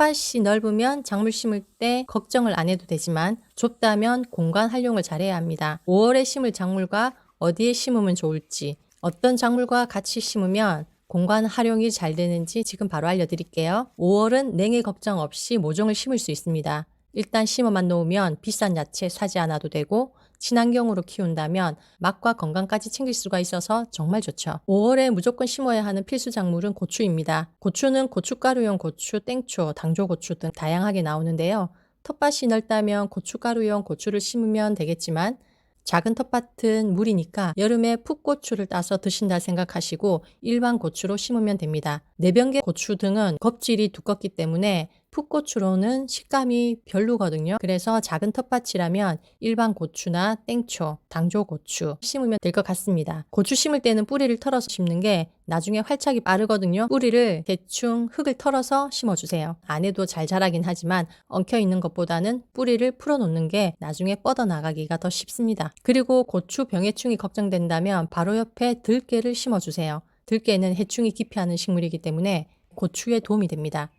텃밭이 넓으면 작물 심을 때 걱정을 안 해도 되지만 좁다면 공간 활용을 잘해야 합니다. 5월에 심을 작물과 어디에 심으면 좋을지, 어떤 작물과 같이 심으면 공간 활용이 잘 되는지 지금 바로 알려드릴게요. 5월은 냉해 걱정 없이 모종을 심을 수 있습니다. 일단 심어만 놓으면 비싼 야채 사지 않아도 되고 친환경으로 키운다면 맛과 건강까지 챙길 수가 있어서 정말 좋죠. 5월에 무조건 심어야 하는 필수 작물은 고추입니다. 고추는 고춧가루용 고추, 땡초, 당조고추 등 다양하게 나오는데요. 텃밭이 넓다면 고춧가루용 고추를 심으면 되겠지만 작은 텃밭은 무리니까 여름에 풋고추를 따서 드신다 생각하시고 일반 고추로 심으면 됩니다. 내병개 고추 등은 껍질이 두껍기 때문에 풋고추로는 식감이 별로거든요. 그래서 작은 텃밭이라면 일반 고추나 땡초, 당조고추 심으면 될 것 같습니다. 고추 심을 때는 뿌리를 털어서 심는 게 나중에 활착이 빠르거든요. 뿌리를 대충 흙을 털어서 심어주세요. 안 해도 잘 자라긴 하지만 엉켜있는 것보다는 뿌리를 풀어놓는 게 나중에 뻗어나가기가 더 쉽습니다. 그리고 고추 병해충이 걱정된다면 바로 옆에 들깨를 심어주세요. 들깨는 해충이 기피하는 식물이기 때문에 고추에 도움이 됩니다.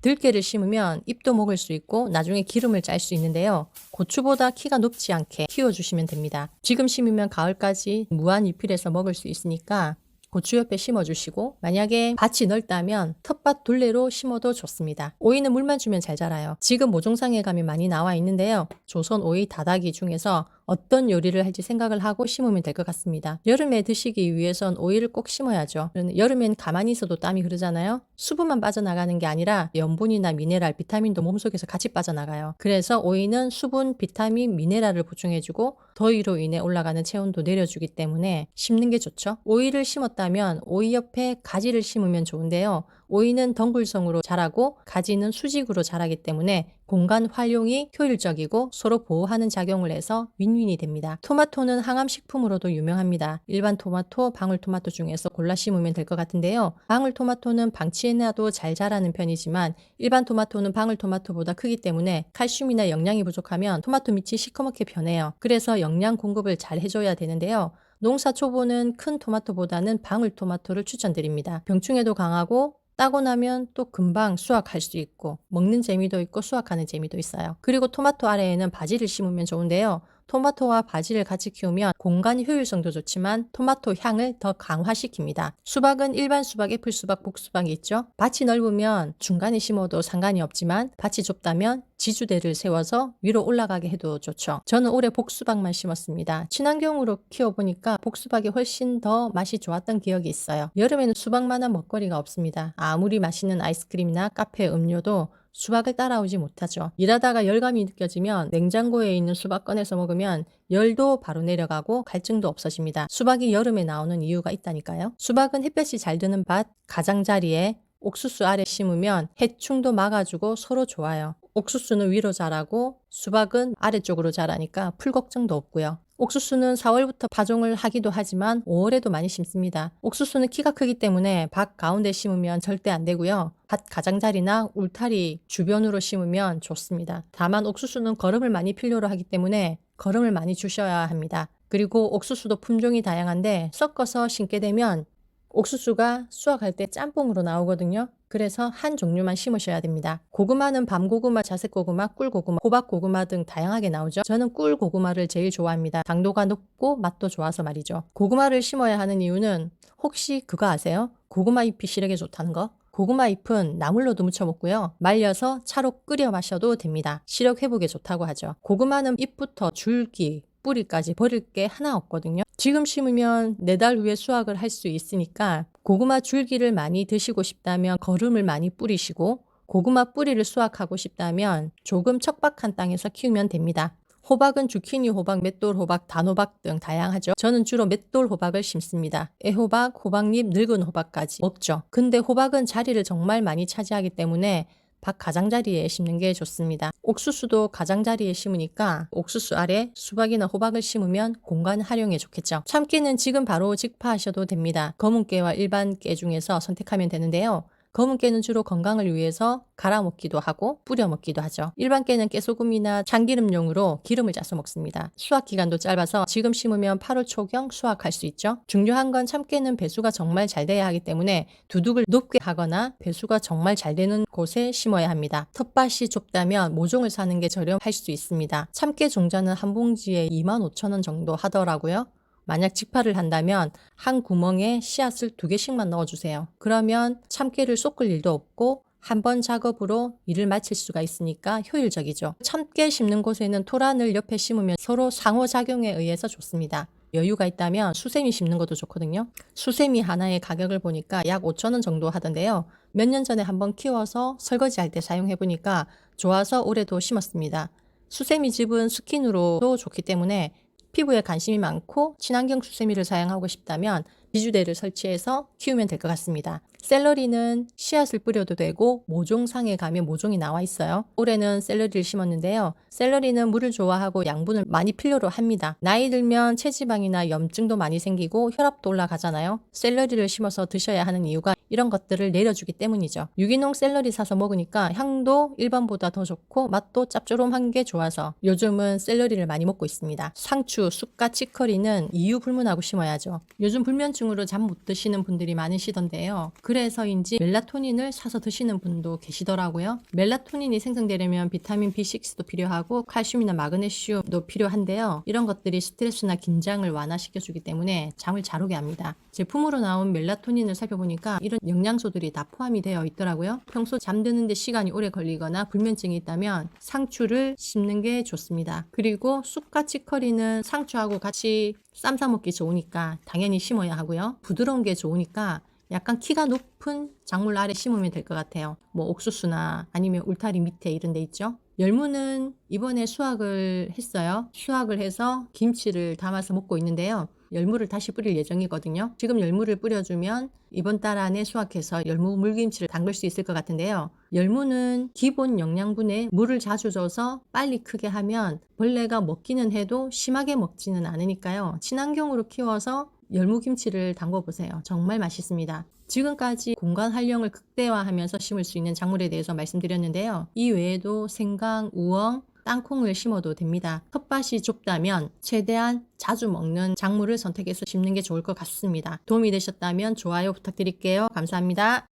들깨를 심으면 잎도 먹을 수 있고 나중에 기름을 짤 수 있는데요. 고추보다 키가 높지 않게 키워주시면 됩니다. 지금 심으면 가을까지 무한 리필해서 먹을 수 있으니까 고추 옆에 심어주시고 만약에 밭이 넓다면 텃밭 둘레로 심어도 좋습니다. 오이는 물만 주면 잘 자라요. 지금 모종상에 가면 많이 나와 있는데요. 조선 오이 다다기 중에서 어떤 요리를 할지 생각을 하고 심으면 될 것 같습니다. 여름에 드시기 위해선 오이를 꼭 심어야죠. 여름엔 가만히 있어도 땀이 흐르잖아요. 수분만 빠져나가는 게 아니라 염분이나 미네랄, 비타민도 몸속에서 같이 빠져나가요. 그래서 오이는 수분, 비타민, 미네랄을 보충해주고 더위로 인해 올라가는 체온도 내려주기 때문에 심는 게 좋죠. 오이를 심었다면 오이 옆에 가지를 심으면 좋은데요. 오이는 덩굴성으로 자라고 가지는 수직으로 자라기 때문에 공간 활용이 효율적이고 서로 보호하는 작용을 해서 윈윈이 됩니다. 토마토는 항암식품으로도 유명합니다. 일반 토마토, 방울토마토 중에서 골라 심으면 될 것 같은데요. 방울토마토는 방치해놔도 잘 자라는 편이지만 일반 토마토는 방울토마토보다 크기 때문에 칼슘이나 영양이 부족하면 토마토 밑이 시커멓게 변해요. 그래서 영양 공급을 잘 해줘야 되는데요. 농사 초보는 큰 토마토보다는 방울토마토를 추천드립니다. 병충해도 강하고 따고 나면 또 금방 수확할 수 있고 먹는 재미도 있고 수확하는 재미도 있어요. 그리고 토마토 아래에는 바지를 심으면 좋은데요. 토마토와 바지를 같이 키우면 공간 효율성도 좋지만 토마토 향을 더 강화시킵니다. 수박은 일반 수박, 애플 수박, 복수박이 있죠. 밭이 넓으면 중간에 심어도 상관이 없지만 밭이 좁다면 지주대를 세워서 위로 올라가게 해도 좋죠. 저는 올해 복수박만 심었습니다. 친환경으로 키워보니까 복수박이 훨씬 더 맛이 좋았던 기억이 있어요. 여름에는 수박만한 먹거리가 없습니다. 아무리 맛있는 아이스크림이나 카페 음료도 수박을 따라오지 못하죠. 일하다가 열감이 느껴지면 냉장고에 있는 수박 꺼내서 먹으면 열도 바로 내려가고 갈증도 없어집니다. 수박이 여름에 나오는 이유가 있다니까요. 수박은 햇볕이 잘 드는 밭, 가장자리에 옥수수 아래 심으면 해충도 막아주고 서로 좋아요. 옥수수는 위로 자라고 수박은 아래쪽으로 자라니까 풀 걱정도 없고요. 옥수수는 4월부터 파종을 하기도 하지만 5월에도 많이 심습니다. 옥수수는 키가 크기 때문에 밭 가운데 심으면 절대 안 되고요. 밭 가장자리나 울타리 주변으로 심으면 좋습니다. 다만 옥수수는 거름을 많이 필요로 하기 때문에 거름을 많이 주셔야 합니다. 그리고 옥수수도 품종이 다양한데 섞어서 심게 되면 옥수수가 수확할 때 짬뽕으로 나오거든요. 그래서 한 종류만 심으셔야 됩니다. 고구마는 밤고구마, 자색고구마, 꿀고구마, 호박고구마 등 다양하게 나오죠. 저는 꿀고구마를 제일 좋아합니다. 당도가 높고 맛도 좋아서 말이죠. 고구마를 심어야 하는 이유는 혹시 그거 아세요? 고구마 잎이 시력에 좋다는 거? 고구마 잎은 나물로도 무쳐 먹고요. 말려서 차로 끓여 마셔도 됩니다. 시력 회복에 좋다고 하죠. 고구마는 잎부터 줄기, 뿌리까지 버릴 게 하나 없거든요. 지금 심으면 4달 후에 수확을 할 수 있으니까 고구마 줄기를 많이 드시고 싶다면 거름을 많이 뿌리시고 고구마 뿌리를 수확하고 싶다면 조금 척박한 땅에서 키우면 됩니다. 호박은 주키니 호박, 맷돌 호박, 단호박 등 다양하죠. 저는 주로 맷돌 호박을 심습니다. 애호박, 호박잎, 늙은 호박까지 먹죠. 근데 호박은 자리를 정말 많이 차지하기 때문에 밭 가장자리에 심는 게 좋습니다. 옥수수도 가장자리에 심으니까 옥수수 아래 수박이나 호박을 심으면 공간 활용에 좋겠죠. 참깨는 지금 바로 직파하셔도 됩니다. 검은 깨와 일반 깨 중에서 선택하면 되는데요. 검은 깨는 주로 건강을 위해서 갈아 먹기도 하고 뿌려 먹기도 하죠. 일반 깨는 깨소금이나 참기름용으로 기름을 짜서 먹습니다. 수확 기간도 짧아서 지금 심으면 8월 초경 수확할 수 있죠. 중요한 건 참깨는 배수가 정말 잘 돼야 하기 때문에 두둑을 높게 하거나 배수가 정말 잘 되는 곳에 심어야 합니다. 텃밭이 좁다면 모종을 사는 게 저렴할 수 있습니다. 참깨 종자는 한 봉지에 25,000원 정도 하더라고요. 만약 직파를 한다면 한 구멍에 씨앗을 2개씩만 넣어주세요. 그러면 참깨를 쏟을 일도 없고 한 번 작업으로 일을 마칠 수가 있으니까 효율적이죠. 참깨 심는 곳에는 토란을 옆에 심으면 서로 상호작용에 의해서 좋습니다. 여유가 있다면 수세미 심는 것도 좋거든요. 수세미 하나의 가격을 보니까 약 5,000원 정도 하던데요. 몇 년 전에 한번 키워서 설거지할 때 사용해보니까 좋아서 올해도 심었습니다. 수세미 즙은 스킨으로도 좋기 때문에 피부에 관심이 많고 친환경 수세미를 사용하고 싶다면 비주대를 설치해서 키우면 될 것 같습니다. 샐러리는 씨앗을 뿌려도 되고 모종상에 가면 모종이 나와 있어요. 올해는 샐러리를 심었는데요. 샐러리는 물을 좋아하고 양분을 많이 필요로 합니다. 나이 들면 체지방이나 염증도 많이 생기고 혈압도 올라가잖아요. 샐러리를 심어서 드셔야 하는 이유가 이런 것들을 내려주기 때문이죠. 유기농 샐러리 사서 먹으니까 향도 일반보다 더 좋고 맛도 짭조름한 게 좋아서 요즘은 샐러리를 많이 먹고 있습니다. 상추, 쑥과 치커리는 이유 불문하고 심어야죠. 요즘 불면증으로 잠 못 드시는 분들이 많으시던데요. 그래서인지 멜라토닌을 사서 드시는 분도 계시더라고요. 멜라토닌이 생성되려면 비타민 B6도 필요하고 칼슘이나 마그네슘도 필요한데요. 이런 것들이 스트레스나 긴장을 완화시켜주기 때문에 잠을 잘 오게 합니다. 제품으로 나온 멜라토닌을 살펴보니까 이런 영양소들이 다 포함이 되어 있더라고요. 평소 잠드는데 시간이 오래 걸리거나 불면증이 있다면 상추를 심는 게 좋습니다. 그리고 쑥과 치커리는 상추하고 같이 쌈 싸 먹기 좋으니까 당연히 심어야 하고요. 부드러운 게 좋으니까 약간 키가 높은 작물 아래 심으면 될 것 같아요. 뭐 옥수수나 아니면 울타리 밑에 이런 데 있죠. 열무는 이번에 수확을 했어요. 수확을 해서 김치를 담아서 먹고 있는데요. 열무를 다시 뿌릴 예정이거든요. 지금 열무를 뿌려주면 이번 달 안에 수확해서 열무 물김치를 담글 수 있을 것 같은데요. 열무는 기본 영양분에 물을 자주 줘서 빨리 크게 하면 벌레가 먹기는 해도 심하게 먹지는 않으니까요. 친환경으로 키워서 열무김치를 담궈보세요. 정말 맛있습니다. 지금까지 공간 활용을 극대화하면서 심을 수 있는 작물에 대해서 말씀드렸는데요. 이 외에도 생강, 우엉, 땅콩을 심어도 됩니다. 텃밭이 좁다면 최대한 자주 먹는 작물을 선택해서 심는 게 좋을 것 같습니다. 도움이 되셨다면 좋아요 부탁드릴게요. 감사합니다.